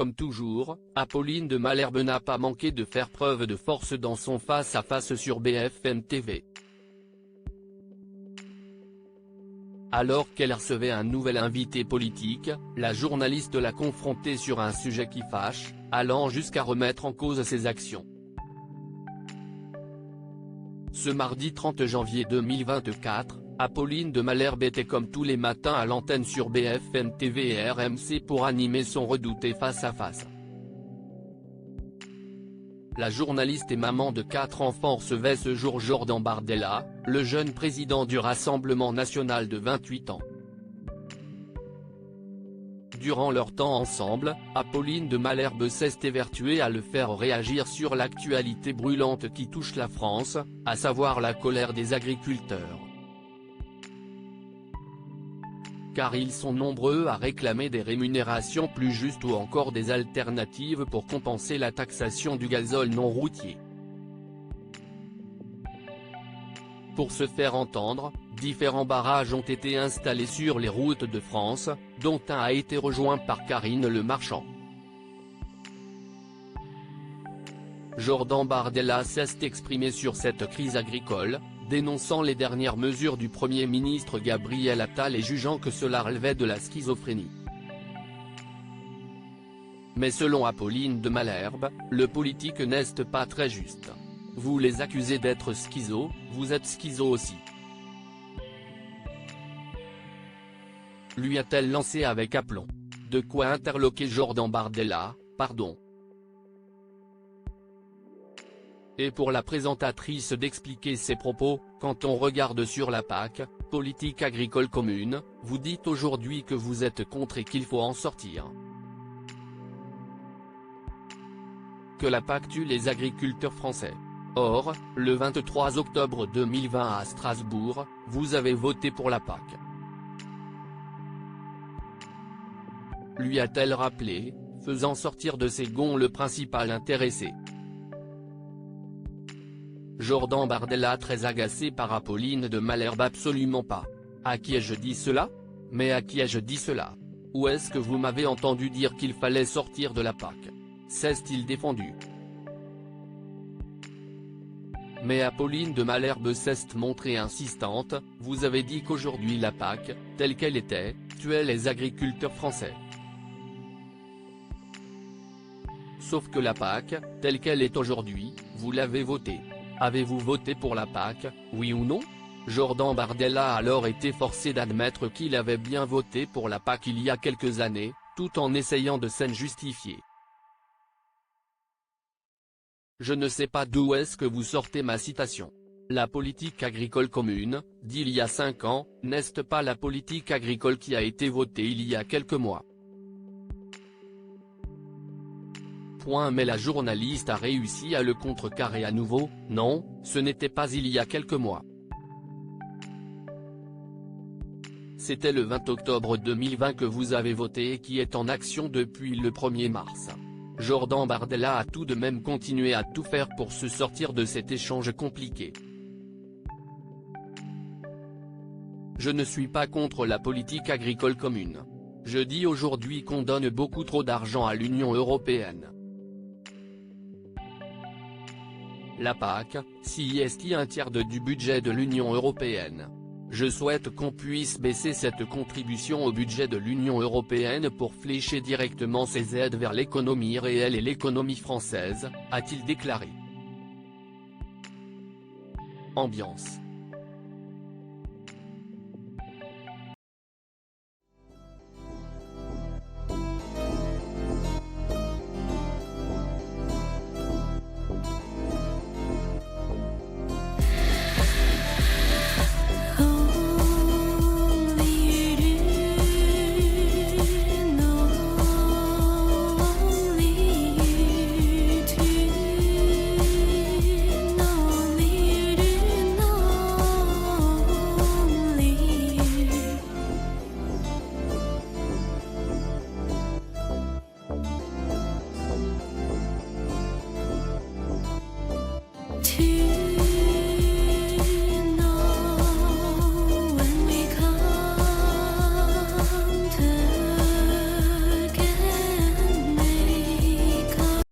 Comme toujours, Apolline de Malherbe n'a pas manqué de faire preuve de force dans son face-à-face sur BFM TV. Alors qu'elle recevait un nouvel invité politique, la journaliste l'a confrontée sur un sujet qui fâche, allant jusqu'à remettre en cause ses actions. Ce mardi 30 janvier 2024, Apolline de Malherbe était comme tous les matins à l'antenne sur BFM TV et RMC pour animer son redouté face-à-face. La journaliste et maman de 4 enfants recevait ce jour Jordan Bardella, le jeune président du Rassemblement national de 28 ans. Durant leur temps ensemble, Apolline de Malherbe s'est évertuée à le faire réagir sur l'actualité brûlante qui touche la France, à savoir la colère des agriculteurs. Car ils sont nombreux à réclamer des rémunérations plus justes ou encore des alternatives pour compenser la taxation du gazole non routier. Pour se faire entendre, différents barrages ont été installés sur les routes de France, dont un a été rejoint par Karine Le Marchand. Jordan Bardella s'est exprimé sur cette crise agricole, dénonçant les dernières mesures du Premier ministre Gabriel Attal et jugeant que cela relevait de la schizophrénie. Mais selon Apolline de Malherbe, le politique n'est pas très juste. Vous les accusez d'être schizo, vous êtes schizo aussi. Lui a-t-elle lancé avec aplomb. De quoi interloquer Jordan Bardella, pardon. Et pour la présentatrice d'expliquer ses propos, quand on regarde sur la PAC, politique agricole commune, vous dites aujourd'hui que vous êtes contre et qu'il faut en sortir. Que la PAC tue les agriculteurs français. Or, le 23 octobre 2020 à Strasbourg, vous avez voté pour la PAC. Lui a-t-elle rappelé, faisant sortir de ses gonds le principal intéressé. Jordan Bardella très agacé par Apolline de Malherbe. Absolument pas. À qui ai-je dit cela? Mais à qui ai-je dit cela? Où est-ce que vous m'avez entendu dire qu'il fallait sortir de la PAC? S'est-il défendu? Mais Apolline de Malherbe s'est montrée insistante, vous avez dit qu'aujourd'hui la PAC, telle qu'elle était, tuait les agriculteurs français. Sauf que la PAC, telle qu'elle est aujourd'hui, vous l'avez votée. Avez-vous voté pour la PAC, oui ou non? Jordan Bardella a alors été forcé d'admettre qu'il avait bien voté pour la PAC il y a quelques années, tout en essayant de s'en justifier. Je ne sais pas d'où est-ce que vous sortez ma citation. La politique agricole commune, d'il y a 5 ans, n'est pas la politique agricole qui a été votée il y a quelques mois. Mais la journaliste a réussi à le contrecarrer à nouveau, non, ce n'était pas il y a quelques mois. C'était le 20 octobre 2020 que vous avez voté et qui est en action depuis le 1er mars. Jordan Bardella a tout de même continué à tout faire pour se sortir de cet échange compliqué. Je ne suis pas contre la politique agricole commune. Je dis aujourd'hui qu'on donne beaucoup trop d'argent à l'Union européenne. La PAC, si est un tiers du budget de l'Union européenne. Je souhaite qu'on puisse baisser cette contribution au budget de l'Union européenne pour flécher directement ces aides vers l'économie réelle et l'économie française, a-t-il déclaré. Ambiance.